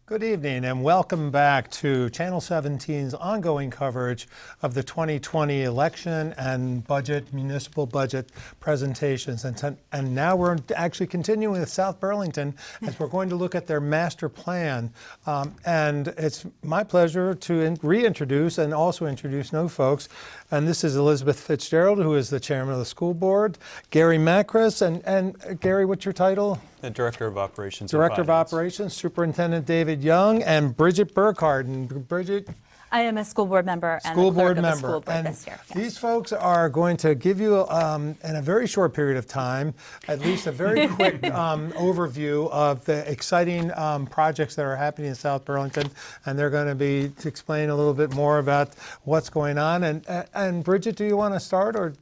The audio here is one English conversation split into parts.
Good evening and welcome back to Channel 17's ongoing coverage of the 2020 election and municipal budget presentations. And now we're actually continuing with South Burlington as we're going to look at their master plan. And it's my pleasure to reintroduce and also introduce new folks. And this is Elizabeth Fitzgerald, who is the chairman of the school board, Gary Marckres, and Gary, what's your title? The Director of Operations. Director of Operations, Superintendent David Young, and Bridget Burkhardt. And Bridget? I am a school board member and the clerk of the school board this year. Yes. These folks are going to give you, in a very short period of time, at least a very quick overview of the exciting projects that are happening in South Burlington, and they're going to be explaining a little bit more about what's going on. And Bridget, do you want to start, or?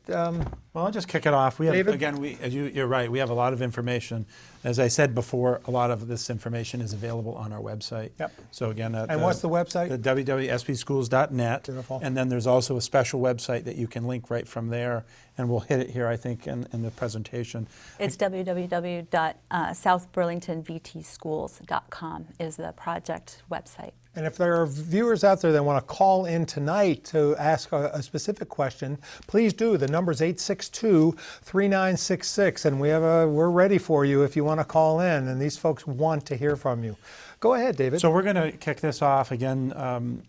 Well, I'll just kick it off. We have, David? again, you're right, we have a lot of information. As I said before, a lot of this information is available on our website. Yep. So again, And what's the website? The www.spschools.net. Beautiful. And then there's also a special website that you can link right from there, and we'll hit it here, I think, in the presentation. It's www.southburlingtonvtschools.com is the project website. And if there are viewers out there that want to call in tonight to ask a specific question, please do. The number is 862-3966, and we're ready for you if you want to call in, and these folks want to hear from you. Go ahead, David. So we're going to kick this off again.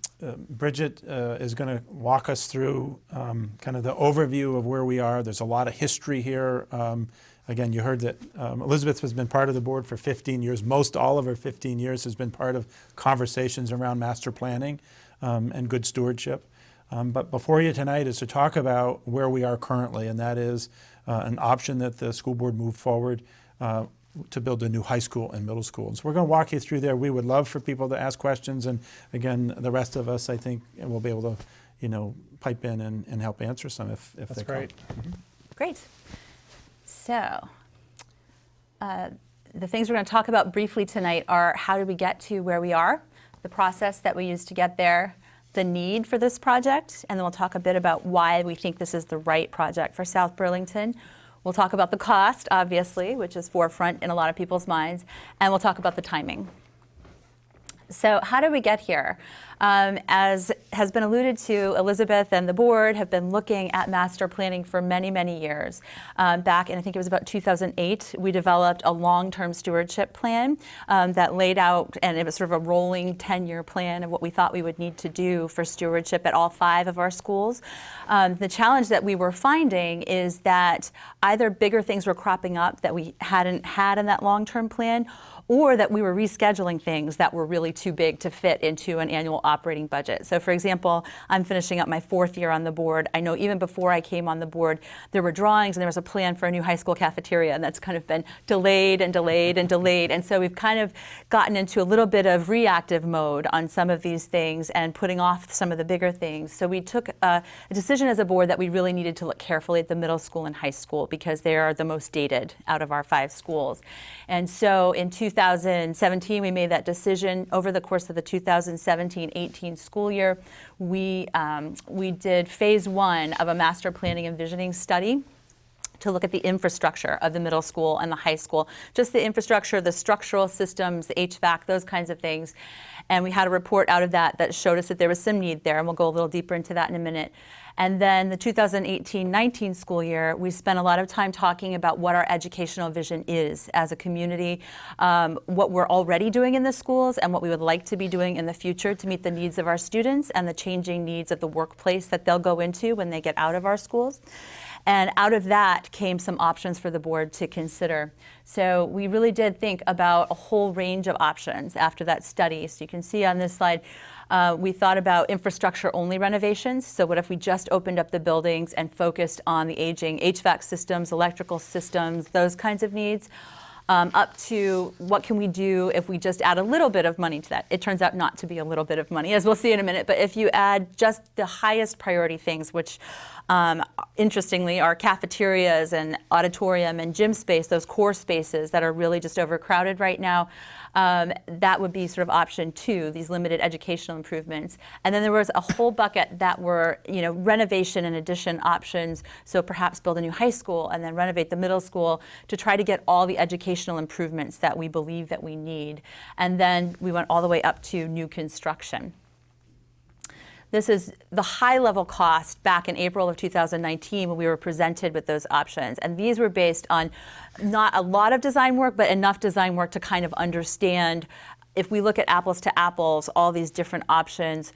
Bridget is going to walk us through kind of the overview of where we are. There's a lot of history here. Again, you heard that Elizabeth has been part of the board for 15 years. Most all of her 15 years has been part of conversations around master planning and good stewardship. But before you tonight is to talk about where we are currently, and that is an option that the school board moved forward to build a new high school and middle school. And so we're going to walk you through there. We would love for people to ask questions, and again, the rest of us, I think, will be able to, pipe in and help answer some if That's they great. come. Mm-hmm. Great. So the things we're going to talk about briefly tonight are how did we get to where we are, the process that we used to get there, the need for this project, and then we'll talk a bit about why we think this is the right project for South Burlington. We'll talk about the cost, obviously, which is forefront in a lot of people's minds, and we'll talk about the timing. So how did we get here? As has been alluded to, Elizabeth and the board have been looking at master planning for many, many years. Back in, I think it was about 2008, we developed a long-term stewardship plan that laid out, and it was sort of a rolling 10-year plan of what we thought we would need to do for stewardship at all 5 of our schools. The challenge that we were finding is that either bigger things were cropping up that we hadn't had in that long-term plan, or that we were rescheduling things that were really too big to fit into an annual operating budget. So for example, I'm finishing up my 4th year on the board. I know even before I came on the board, there were drawings and there was a plan for a new high school cafeteria, and that's kind of been delayed and delayed and delayed. And so we've kind of gotten into a little bit of reactive mode on some of these things and putting off some of the bigger things. So we took a decision as a board that we really needed to look carefully at the middle school and high school because they are the most dated out of our 5 schools. And so in 2017, we made that decision. Over the course of the 2017-18 school year, we did phase 1 of a master planning and visioning study to look at the infrastructure of the middle school and the high school, just the infrastructure, the structural systems, the HVAC, those kinds of things. And we had a report out of that showed us that there was some need there, and we'll go a little deeper into that in a minute. And then the 2018-19 school year, we spent a lot of time talking about what our educational vision is as a community, what we're already doing in the schools and what we would like to be doing in the future to meet the needs of our students and the changing needs of the workplace that they'll go into when they get out of our schools. And out of that came some options for the board to consider. So we really did think about a whole range of options after that study. So you can see on this slide, we thought about infrastructure-only renovations. So what if we just opened up the buildings and focused on the aging HVAC systems, electrical systems, those kinds of needs, up to what can we do if we just add a little bit of money to that. It turns out not to be a little bit of money, as we'll see in a minute, but if you add just the highest priority things, which interestingly are cafeterias and auditorium and gym space, those core spaces that are really just overcrowded right now, That would be sort of option 2, these limited educational improvements. And then there was a whole bucket that were, renovation and addition options. So perhaps build a new high school and then renovate the middle school to try to get all the educational improvements that we believe that we need. And then we went all the way up to new construction. This is the high-level cost back in April of 2019 when we were presented with those options. And these were based on not a lot of design work, but enough design work to kind of understand, if we look at apples to apples, all these different options,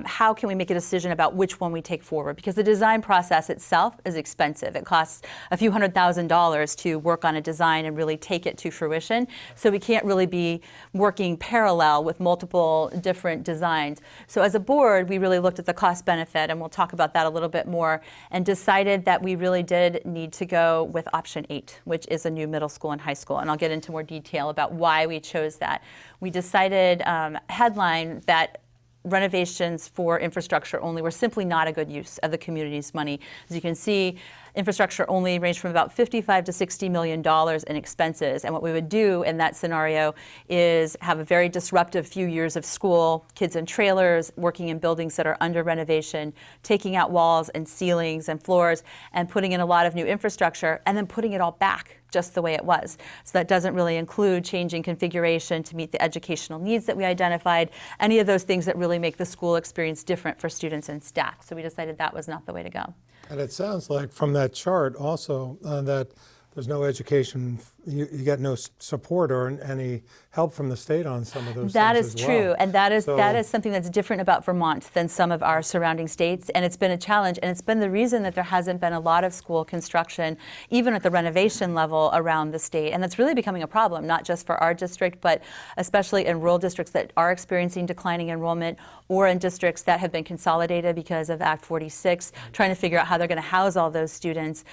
how can we make a decision about which one we take forward? Because the design process itself is expensive. It costs a few $100,000 to work on a design and really take it to fruition. So we can't really be working parallel with multiple different designs. So as a board, we really looked at the cost benefit, and we'll talk about that a little bit more, and decided that we really did need to go with option 8, which is a new middle school and high school. And I'll get into more detail about why we chose that. We decided, headline, that renovations for infrastructure only were simply not a good use of the community's money. As you can see, infrastructure only ranged from about $55 to $60 million in expenses. And what we would do in that scenario is have a very disruptive few years of school, kids in trailers, working in buildings that are under renovation, taking out walls and ceilings and floors, and putting in a lot of new infrastructure, and then putting it all back just the way it was. So that doesn't really include changing configuration to meet the educational needs that we identified, any of those things that really make the school experience different for students and staff. So we decided that was not the way to go. And it sounds like from that chart also that there's no education, you get no support or any help from the state on some of those That things is as true, well. and that is something that's different about Vermont than some of our surrounding states, and it's been a challenge, and it's been the reason that there hasn't been a lot of school construction, even at the renovation level around the state, and that's really becoming a problem, not just for our district, but especially in rural districts that are experiencing declining enrollment, or in districts that have been consolidated because of Act 46, trying to figure out how they're going to house all those students.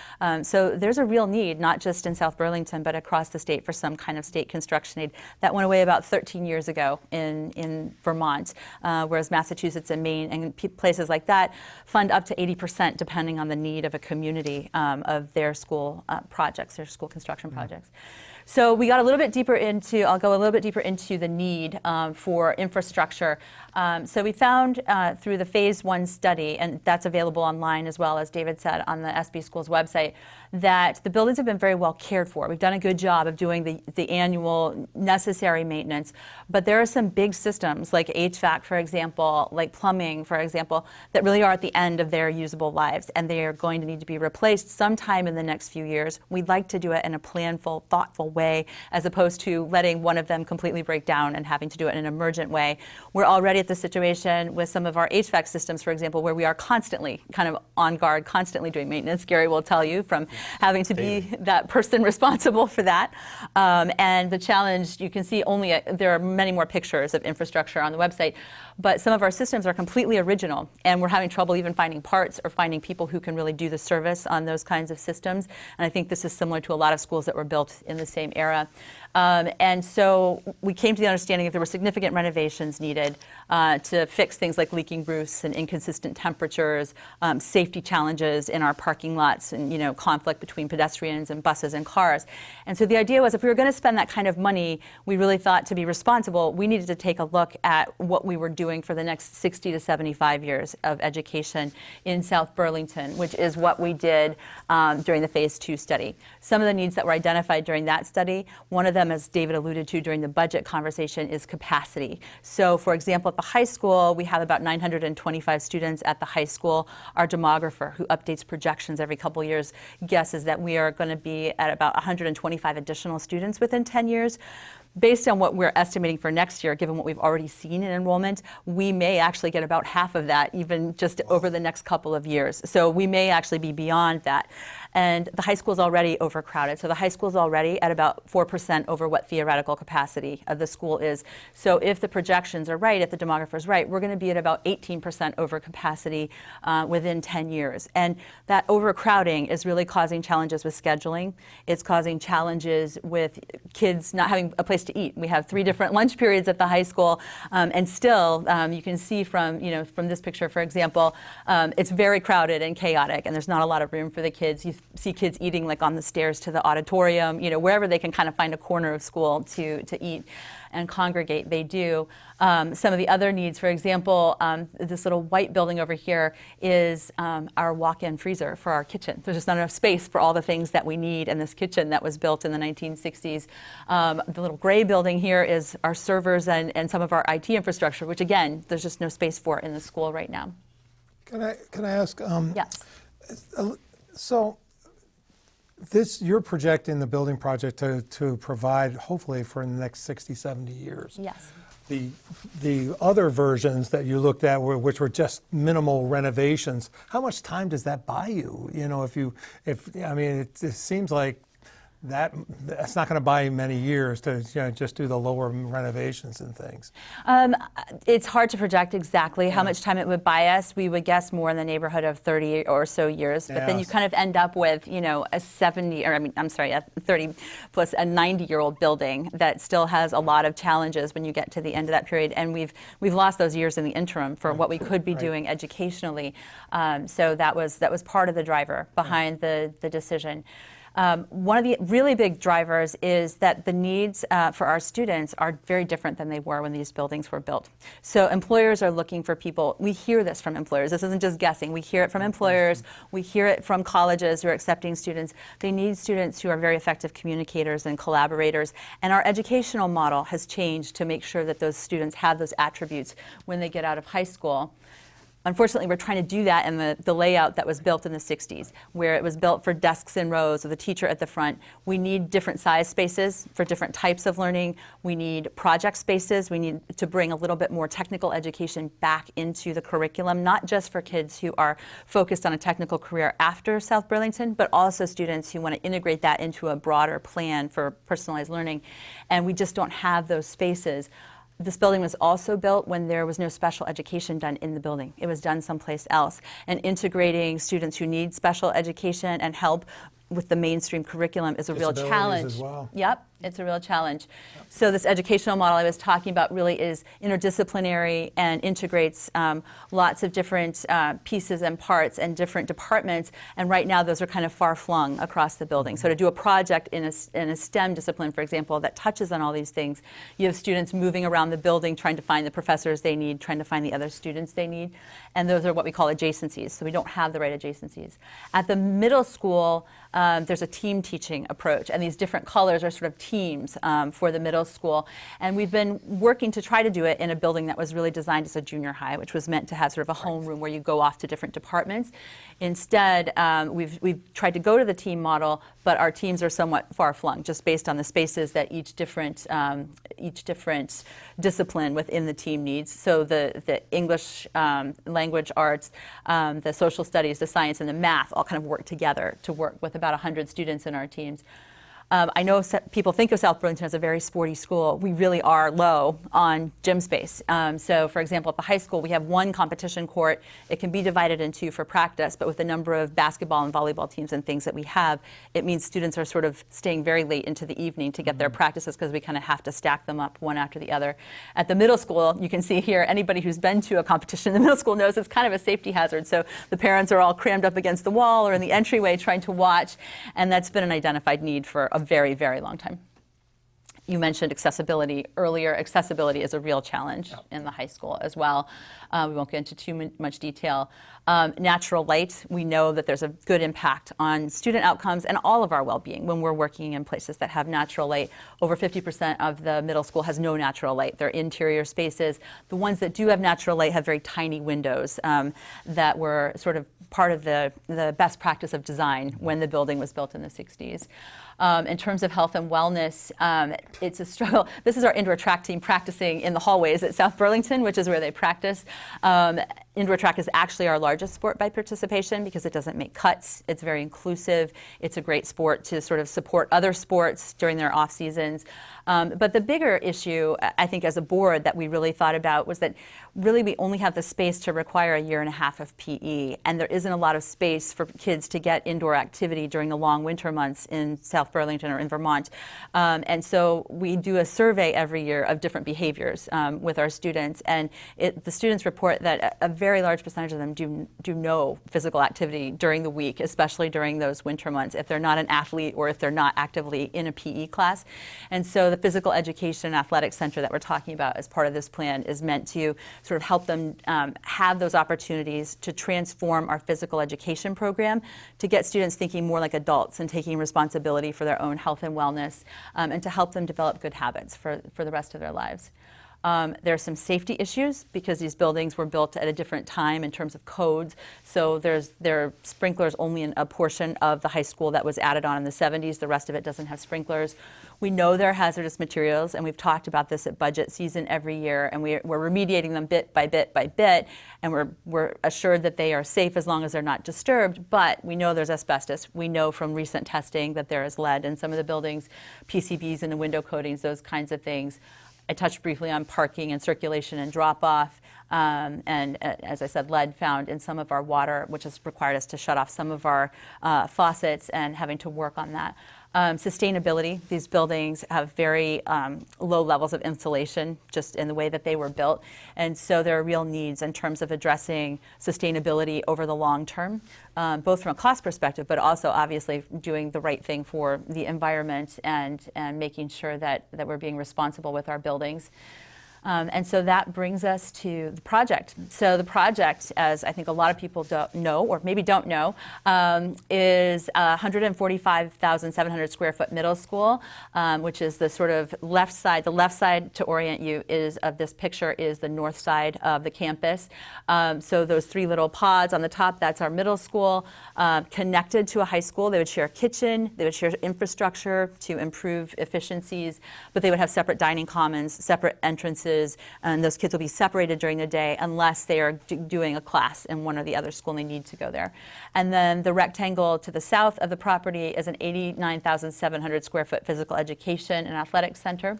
So there's a real need, not just in South Burlington, but across the state for some kind of state construction aid. That went away about 13 years ago in Vermont, whereas Massachusetts and Maine and places like that fund up to 80% depending on the need of a community of their school projects, their school construction projects. So we got a little bit deeper into, I'll go a little bit deeper into the need for infrastructure. So we found through the phase 1 study, and that's available online as well, as David said, on the SB Schools website, that the buildings have been very well cared for. We've done a good job of doing the annual necessary maintenance, but there are some big systems like HVAC, for example, like plumbing, for example, that really are at the end of their usable lives, and they are going to need to be replaced sometime in the next few years. We'd like to do it in a planful, thoughtful way, as opposed to letting one of them completely break down and having to do it in an emergent way. We're already at the situation with some of our HVAC systems, for example, where we are constantly kind of on guard, constantly doing maintenance. Gary will tell you from having to be that person responsible for that. And the challenge, you can see there are many more pictures of infrastructure on the website, but some of our systems are completely original, and we're having trouble even finding parts or finding people who can really do the service on those kinds of systems. And I think this is similar to a lot of schools that were built in the same era. And so we came to the understanding that there were significant renovations needed to fix things like leaking roofs and inconsistent temperatures, safety challenges in our parking lots, and conflict between pedestrians and buses and cars. And so the idea was, if we were going to spend that kind of money, we really thought, to be responsible, we needed to take a look at what we were doing for the next 60 to 75 years of education in South Burlington, which is what we did during the phase 2 study. Some of the needs that were identified during that study, one of them, as David alluded to during the budget conversation, is capacity. So for example, at the high school, we have about 925 students at the high school. Our demographer, who updates projections every couple years, guesses that we are going to be at about 125 additional students within 10 years. Based on what we're estimating for next year, given what we've already seen in enrollment, we may actually get about half of that even just over the next couple of years. So we may actually be beyond that. And the high school is already overcrowded. So the high school is already at about 4% over what theoretical capacity of the school is. So if the projections are right, if the demographer is right, we're going to be at about 18% over capacity within 10 years. And that overcrowding is really causing challenges with scheduling. It's causing challenges with kids not having a place to eat. We have 3 different lunch periods at the high school, and still, you can see from this picture, for example, it's very crowded and chaotic, and there's not a lot of room for the kids. You see kids eating like on the stairs to the auditorium, wherever they can kind of find a corner of school to eat and congregate, they do. Some of the other needs, for example, this little white building over here is our walk-in freezer for our kitchen. There's just not enough space for all the things that we need in this kitchen that was built in the 1960s. The little gray building here is our servers and some of our IT infrastructure, which again, there's just no space for in the school right now. Can I ask? Yes. So you're projecting the building project to provide, hopefully, for the next 60, 70 years. Yes. The other versions that you looked at, which were just minimal renovations, how much time does that buy you? It seems like that's not going to buy you many years to just do the lower renovations and things. It's hard to project exactly how much time it would buy us. We would guess more in the neighborhood of 30 or so years, but then you kind of end up with, a 30 plus a 90-year-old building that still has a lot of challenges when you get to the end of that period. And we've lost those years in the interim for what we could be doing educationally. So that was part of the driver behind the decision. One of the really big drivers is that the needs for our students are very different than they were when these buildings were built. So employers are looking for people. We hear this from employers. This isn't just guessing. We hear it from employers. We hear it from colleges who are accepting students. They need students who are very effective communicators and collaborators. And our educational model has changed to make sure that those students have those attributes when they get out of high school. Unfortunately, we're trying to do that in the layout that was built in the 60s, where it was built for desks in rows with a teacher at the front. We need different size spaces for different types of learning. We need project spaces. We need to bring a little bit more technical education back into the curriculum, not just for kids who are focused on a technical career after South Burlington, but also students who want to integrate that into a broader plan for personalized learning. And we just don't have those spaces. This building was also built when there was no special education done in the building. It was done someplace else. And integrating students who need special education and help with the mainstream curriculum is a real challenge. As well. Yep, it's a real challenge. So this educational model I was talking about really is interdisciplinary and integrates lots of different pieces and parts and different departments. And right now those are kind of far flung across the building. So to do a project in a STEM discipline, for example, that touches on all these things, you have students moving around the building trying to find the professors they need, trying to find the other students they need. And those are what we call adjacencies. So we don't have the right adjacencies. At the middle school, there's a team teaching approach, and these different colors are sort of teams for the middle school. And we've been working to try to do it in a building that was really designed as a junior high, which was meant to have sort of a homeroom where you go off to different departments. Instead, we've tried to go to the team model, but our teams are somewhat far-flung, just based on the spaces that each different discipline within the team needs. So the English language arts, the social studies, the science, and the math all kind of work together to work with about 100 students in our teams. I know people think of South Burlington as a very sporty school. We really are low on gym space. So for example, at the high school, we have one competition court. It can be divided in two for practice, but with the number of basketball and volleyball teams and things that we have, it means students are sort of staying very late into the evening to get their practices because we kind of have to stack them up one after the other. At the middle school, you can see here, anybody who's been to a competition in the middle school knows it's kind of a safety hazard. So the parents are all crammed up against the wall or in the entryway trying to watch, and that's been an identified need for a very, very long time. You mentioned accessibility earlier. Accessibility is a real challenge in the high school as well. We won't get into too much detail. Natural light, we know that there's a good impact on student outcomes and all of our well-being when we're working in places that have natural light. Over 50% of the middle school has no natural light. They're interior spaces. The ones that do have natural light have very tiny windows that were sort of part of the best practice of design when the building was built in the 60s. In terms of health and wellness, it's a struggle. This is our indoor track team practicing in the hallways at South Burlington, which is where they practice. Indoor track is actually our largest sport by participation because it doesn't make cuts. It's very inclusive. It's a great sport to sort of support other sports during their off seasons. But the bigger issue, I think, as a board that we really thought about was that really we only have the space to require a year and a half of PE, and there isn't a lot of space for kids to get indoor activity during the long winter months in South Burlington or in Vermont. And so we do a survey every year of different behaviors with our students, and the students report that a very large percentage of them do no physical activity during the week, especially during those winter months, if they're not an athlete or if they're not actively in a PE class. And so the Physical Education and Athletic Center that we're talking about as part of this plan is meant to sort of help them have those opportunities to transform our physical education program to get students thinking more like adults and taking responsibility for their own health and wellness, and to help them develop good habits for the rest of their lives. There are some safety issues because these buildings were built at a different time in terms of codes. So there are sprinklers only in a portion of the high school that was added on in the 70s. The rest of it doesn't have sprinklers. We know there are hazardous materials, and we've talked about this at budget season every year, and we're remediating them bit by bit by bit, and we're assured that they are safe as long as they're not disturbed, but we know there's asbestos. We know from recent testing that there is lead in some of the buildings, PCBs in the window coatings, those kinds of things. I touched briefly on parking and circulation and drop-off, and as I said, lead found in some of our water, which has required us to shut off some of our faucets and having to work on that. Sustainability, these buildings have very low levels of insulation just in the way that they were built, and so there are real needs in terms of addressing sustainability over the long term, both from a cost perspective, but also obviously doing the right thing for the environment and making sure that we're being responsible with our buildings. And so that brings us to the project. So the project, as I think a lot of people don't know, or maybe don't know, is a 145,700 square foot middle school, which is the sort of left side. The left side, to orient you, of this picture is the north side of the campus. So those three little pods on the top, that's our middle school, connected to a high school. They would share a kitchen, they would share infrastructure to improve efficiencies, but they would have separate dining commons, separate entrances, and those kids will be separated during the day unless they are doing a class in one or the other school and they need to go there. And then the rectangle to the south of the property is an 89,700 square foot physical education and athletic center.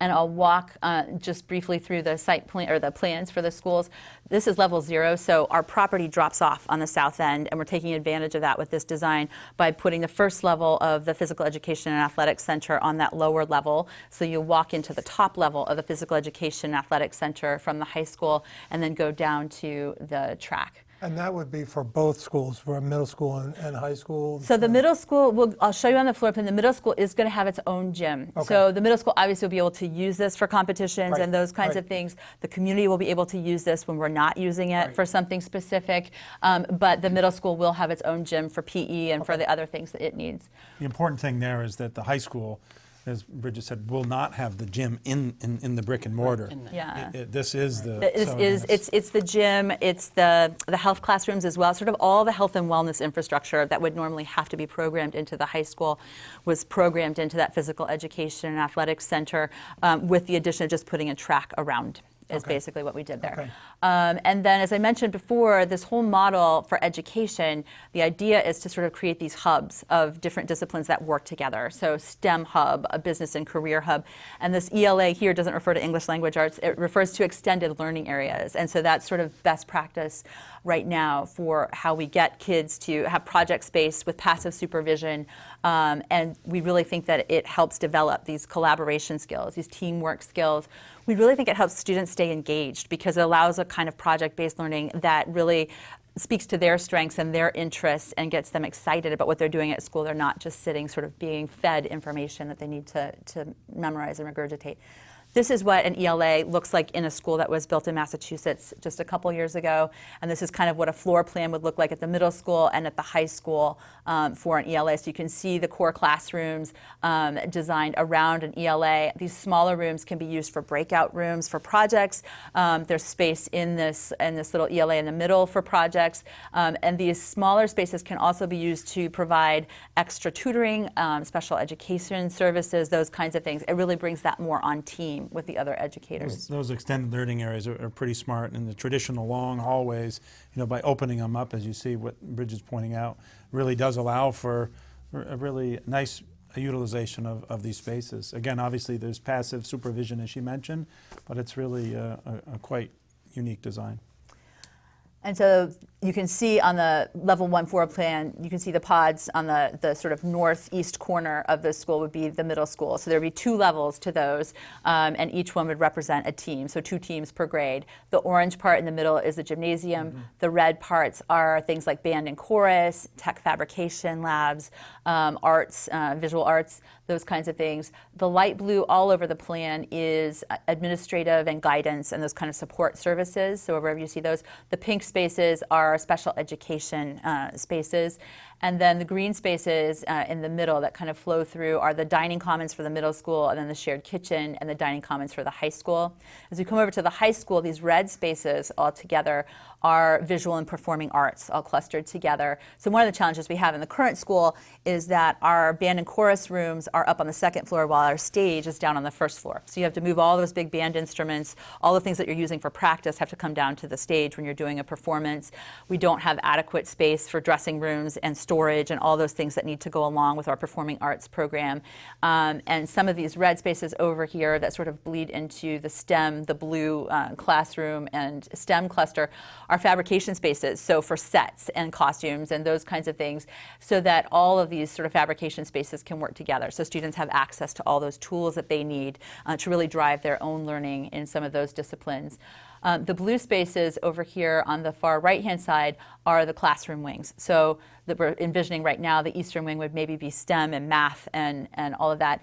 And I'll walk just briefly through the site plan or the plans for the schools. This is level 0, so our property drops off on the south end, and we're taking advantage of that with this design by putting the first level of the Physical Education and Athletic Center on that lower level. So you walk into the top level of the Physical Education and Athletic Center from the high school and then go down to the track. And that would be for both schools, for middle school and high school? So the middle school, I'll show you on the floor plan, the middle school is going to have its own gym. Okay. So the middle school obviously will be able to use this for competitions Right, and those kinds right. of things. The community will be able to use this when we're not using it Right. for something specific. But the middle school will have its own gym for PE and for the other things that it needs. The important thing there is that the high school, as Bridget said, will not have the gym in the brick and mortar. Yeah. This is the. It's the gym, it's the health classrooms as well. Sort of all the health and wellness infrastructure that would normally have to be programmed into the high school was programmed into that Physical Education and Athletics Center, with the addition of just putting a track around. Is Okay. basically what we did there. Okay. And then, as I mentioned before, this whole model for education, the idea is to sort of create these hubs of different disciplines that work together. So STEM hub, a business and career hub. And this ELA here doesn't refer to English language arts, it refers to extended learning areas. And so that's sort of best practice right now for how we get kids to have project space with passive supervision. And we really think that it helps develop these collaboration skills, these teamwork skills. We really think it helps students stay engaged because it allows a kind of project-based learning that really speaks to their strengths and their interests and gets them excited about what they're doing at school. They're not just sitting sort of being fed information that they need to memorize and regurgitate. This is what an ELA looks like in a school that was built in Massachusetts just a couple years ago. And this is kind of what a floor plan would look like at the middle school and at the high school for an ELA. So you can see the core classrooms designed around an ELA. These smaller rooms can be used for breakout rooms for projects. There's space in this little ELA in the middle for projects. And these smaller spaces can also be used to provide extra tutoring, special education services, those kinds of things. It really brings that more on team with the other educators. Those extended learning areas are pretty smart, and the traditional long hallways, by opening them up, as you see what Bridget's pointing out, really does allow for a really nice utilization of these spaces. Again, obviously there's passive supervision, as she mentioned, but it's really a quite unique design. And so you can see on the level 1 floor plan, you can see the pods on the sort of northeast corner of the school would be the middle school. So there would be 2 levels to those, and each one would represent a team, so 2 teams per grade. The orange part in the middle is the gymnasium. The red parts are things like band and chorus, tech fabrication labs, arts, visual arts, those kinds of things. The light blue all over the plan is administrative and guidance and those kind of support services. So wherever you see those, the pink spaces are special education spaces. And then the green spaces in the middle that kind of flow through are the dining commons for the middle school, and then the shared kitchen and the dining commons for the high school. As we come over to the high school, these red spaces all together are visual and performing arts all clustered together. So one of the challenges we have in the current school is that our band and chorus rooms are up on the 2nd floor while our stage is down on the 1st floor. So you have to move all those big band instruments, all the things that you're using for practice have to come down to the stage when you're doing a performance. We don't have adequate space for dressing rooms and storage and all those things that need to go along with our performing arts program. And some of these red spaces over here that sort of bleed into the STEM, the blue classroom and STEM cluster are fabrication spaces, so for sets and costumes and those kinds of things, so that all of these sort of fabrication spaces can work together. So students have access to all those tools that they need to really drive their own learning in some of those disciplines. The blue spaces over here on the far right-hand side are the classroom wings. So that we're envisioning right now, the eastern wing would maybe be STEM and math and all of that.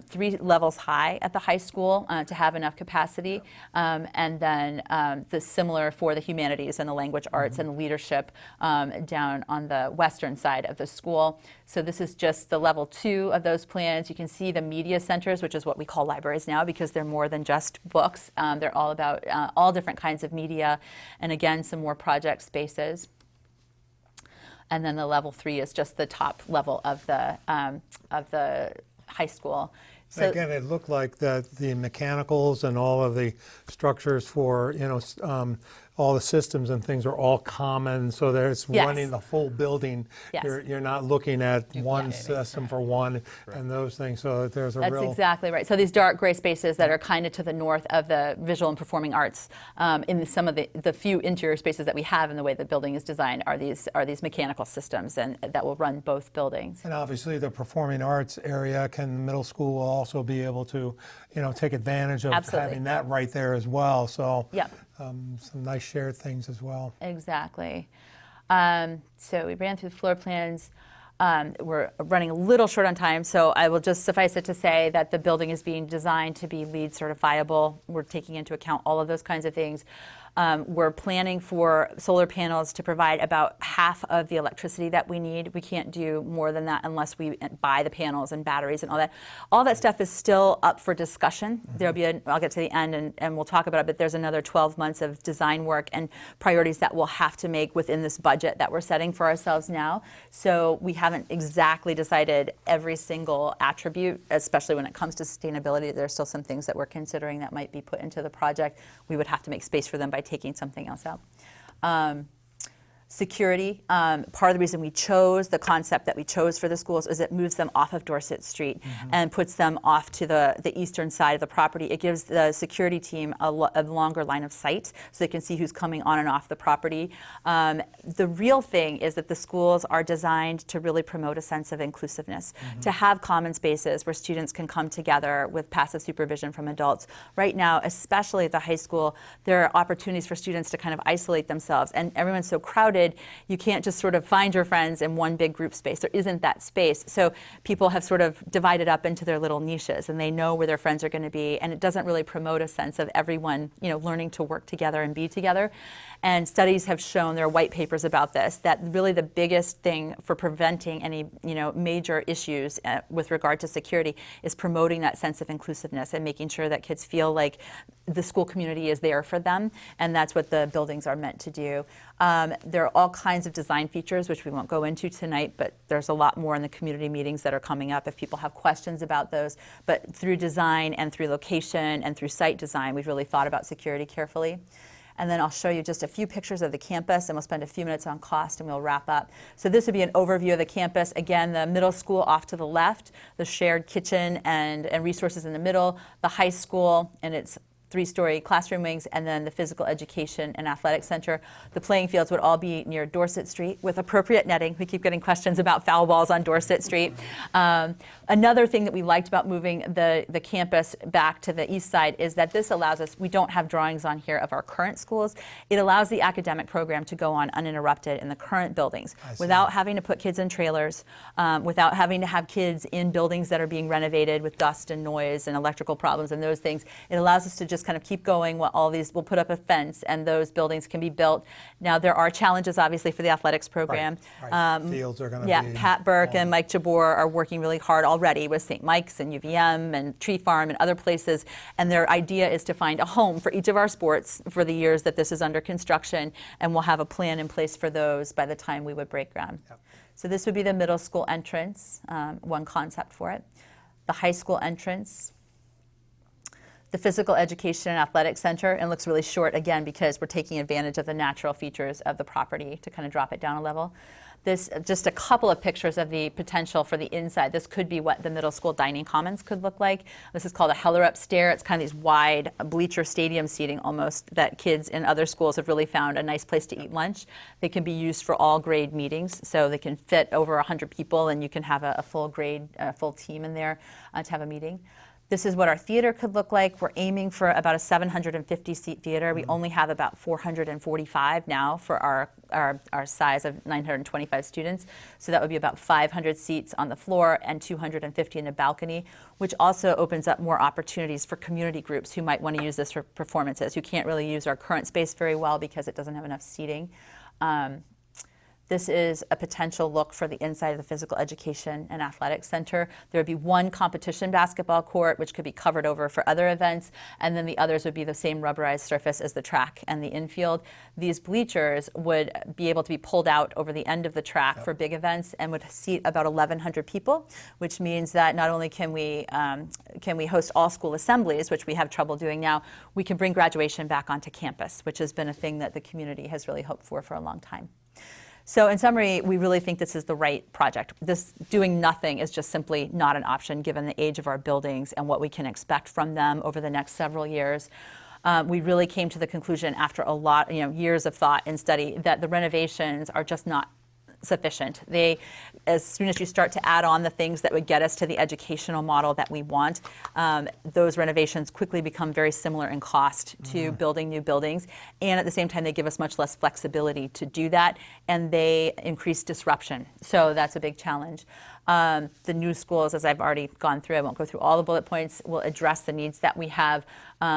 3 levels high at the high school to have enough capacity. And then the similar for the humanities and the language arts and leadership down on the western side of the school. So this is just the level 2 of those plans. You can see the media centers, which is what we call libraries now because they're more than just books. They're all about all different kinds of media, and again, some more project spaces. And then the level 3 is just the top level of the high school. So again, it looked like the mechanicals and all of the structures for, all the systems and things are all common, so there's Yes. running the full building. Yes. You're not looking at one system for one and those things, so there's a That's real... exactly right. So these dark gray spaces that are kind of to the north of the visual and performing arts, in some of the few interior spaces that we have in the way the building is designed are these mechanical systems and that will run both buildings. And obviously the performing arts area, can the middle school will also be able to, take advantage of Absolutely. having that right there as well, so Yep. some nice shared things as well. Exactly. So we ran through the floor plans. We're running a little short on time, so I will just suffice it to say that the building is being designed to be LEED certifiable. We're taking into account all of those kinds of things. We're planning for solar panels to provide about half of the electricity that we need. We can't do more than that unless we buy the panels and batteries and all that. All that stuff is still up for discussion. There'll be I'll get to the end and we'll talk about it, but there's another 12 months of design work and priorities that we'll have to make within this budget that we're setting for ourselves now. So we haven't exactly decided every single attribute, especially when it comes to sustainability. There's still some things that we're considering that might be put into the project. We would have to make space for them by taking something else out. Security, part of the reason we chose the concept that we chose for the schools is it moves them off of Dorset Street and puts them off to the eastern side of the property. It gives the security team a longer line of sight so they can see who's coming on and off the property. The real thing is that the schools are designed to really promote a sense of inclusiveness, to have common spaces where students can come together with passive supervision from adults. Right now, especially at the high school, there are opportunities for students to kind of isolate themselves, and everyone's so crowded, you can't just sort of find your friends in one big group space. There isn't that space. So people have sort of divided up into their little niches, and they know where their friends are going to be, and it doesn't really promote a sense of everyone, learning to work together and be together. And studies have shown, there are white papers about this, that really the biggest thing for preventing any, major issues with regard to security is promoting that sense of inclusiveness and making sure that kids feel like the school community is there for them, and that's what the buildings are meant to do. There are all kinds of design features, which we won't go into tonight, but there's a lot more in the community meetings that are coming up if people have questions about those. But through design and through location and through site design, we've really thought about security carefully. And then I'll show you just a few pictures of the campus, and we'll spend a few minutes on cost, and we'll wrap up. So this would be an overview of the campus. Again, the middle school off to the left, the shared kitchen and resources in the middle, the high school and its 3-story classroom wings, and then the physical education and athletic center. The playing fields would all be near Dorset Street with appropriate netting. We keep getting questions about foul balls on Dorset Street. Another thing that we liked about moving the campus back to the east side is that this allows us, we don't have drawings on here of our current schools. It allows the academic program to go on uninterrupted in the current buildings without having to put kids in trailers, without having to have kids in buildings that are being renovated with dust and noise and electrical problems and those things. It allows us to just kind of keep going while all these, we'll put up a fence and those buildings can be built. Now there are challenges obviously for the athletics program. Fields are going to be Pat Burke and Mike Jabor are working really hard already with St. Mike's and UVM and Tree Farm and other places, and their idea is to find a home for each of our sports for the years that this is under construction, and we'll have a plan in place for those by the time we would break ground. Yep. So this would be the middle school entrance, one concept for it. The high school entrance, the physical education and athletic center, and it looks really short again because we're taking advantage of the natural features of the property to kind of drop it down a level. This, just a couple of pictures of the potential for the inside. This could be what the middle school dining commons could look like. This is called a Heller Up Stair. It's kind of these wide bleacher stadium seating almost that kids in other schools have really found a nice place to eat lunch. They can be used for all grade meetings, so they can fit over 100 people and you can have a full grade, full team in there to have a meeting. This is what our theater could look like. We're aiming for about a 750-seat theater. We only have about 445 now for our size of 925 students. So that would be about 500 seats on the floor and 250 in the balcony, which also opens up more opportunities for community groups who might want to use this for performances, who can't really use our current space very well because it doesn't have enough seating. This is a potential look for the inside of the physical education and athletics center. There would be one competition basketball court, which could be covered over for other events, and then the others would be the same rubberized surface as the track and the infield. These bleachers would be able to be pulled out over the end of the track for big events and would seat about 1,100 people, which means that not only can we host all school assemblies, which we have trouble doing now, we can bring graduation back onto campus, which has been a thing that the community has really hoped for a long time. So in summary, we really think this is the right project. This doing nothing is just simply not an option given the age of our buildings and what we can expect from them over the next several years. We really came to the conclusion after a lot, years of thought and study that the renovations are just not sufficient. As soon as you start to add on the things that would get us to the educational model that we want, those renovations quickly become very similar in cost to building new buildings. And at the same time, they give us much less flexibility to do that, and they increase disruption. So that's a big challenge. The new schools, as I've already gone through, I won't go through all the bullet points, will address the needs that we have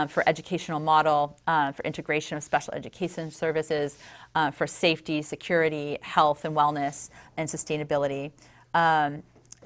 for educational model, for integration of special education services, for safety, security, health and wellness, and sustainability.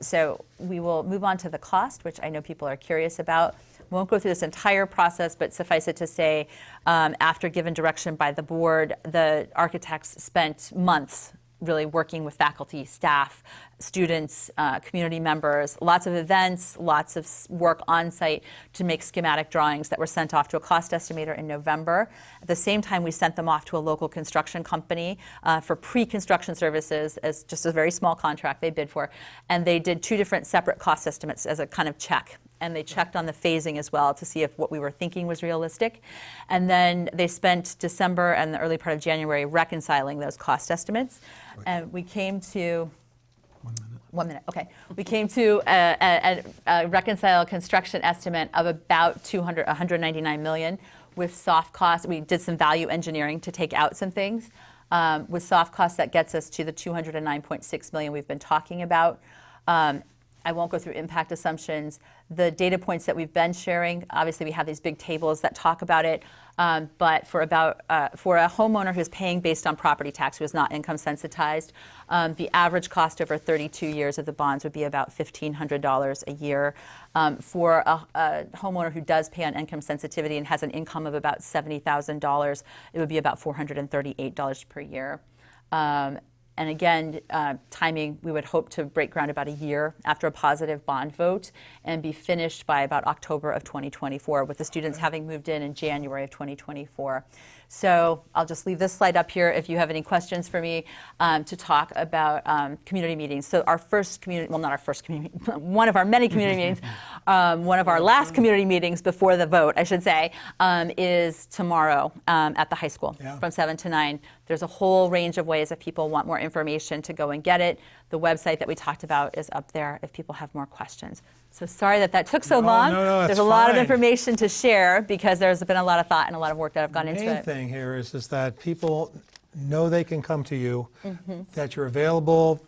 So we will move on to the cost, which I know people are curious about. We won't go through this entire process, but suffice it to say, after given direction by the board, the architects spent months really working with faculty, staff, students, community members, lots of events, lots of work on site to make schematic drawings that were sent off to a cost estimator in November. At the same time, we sent them off to a local construction company for pre-construction services as just a very small contract they bid for. And they did 2 different separate cost estimates as a kind of check. And they checked on the phasing as well to see if what we were thinking was realistic. And then they spent December and the early part of January reconciling those cost estimates. And we came to, 1 minute, okay. We came to a reconciled construction estimate of about $199 million with soft costs. We did some value engineering to take out some things. With soft costs, that gets us to the $209.6 million we've been talking about. I won't go through impact assumptions. The data points that we've been sharing, obviously we have these big tables that talk about it, but for a homeowner who's paying based on property tax, who is not income sensitized, the average cost over 32 years of the bonds would be about $1,500 a year. For a homeowner who does pay on income sensitivity and has an income of about $70,000, it would be about $438 per year. And again, timing, we would hope to break ground about a year after a positive bond vote and be finished by about October of 2024, with the students having moved in January of 2024. So I'll just leave this slide up here if you have any questions for me to talk about community meetings. So our first community, well, not our first community, one of our many community meetings, one of our last community meetings before the vote, I should say, is tomorrow at the high school from 7 to 9. There's a whole range of ways if people want more information to go and get it. The website that we talked about is up there if people have more questions. So sorry that took so long. No, there's a lot of information to share because there's been a lot of thought and a lot of work that have gone into it. The main thing here is that people know they can come to you, that you're available.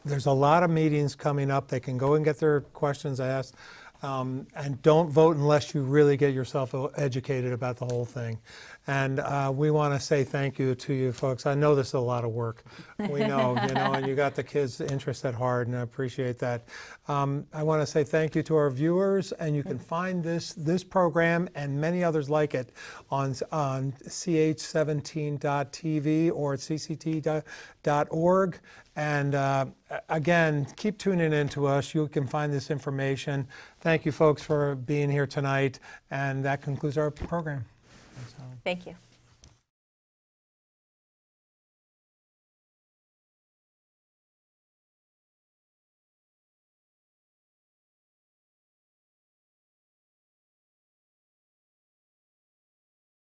There's a lot of meetings coming up. They can go and get their questions asked. And don't vote unless you really get yourself educated about the whole thing. And we want to say thank you to you folks. I know this is a lot of work. We know, and you got the kids' interest at heart, and I appreciate that. I want to say thank you to our viewers, and you can find this program and many others like it on ch17.tv or at cct.org. And again, keep tuning in to us. You can find this information. Thank you, folks, for being here tonight. And that concludes our program. Thank you.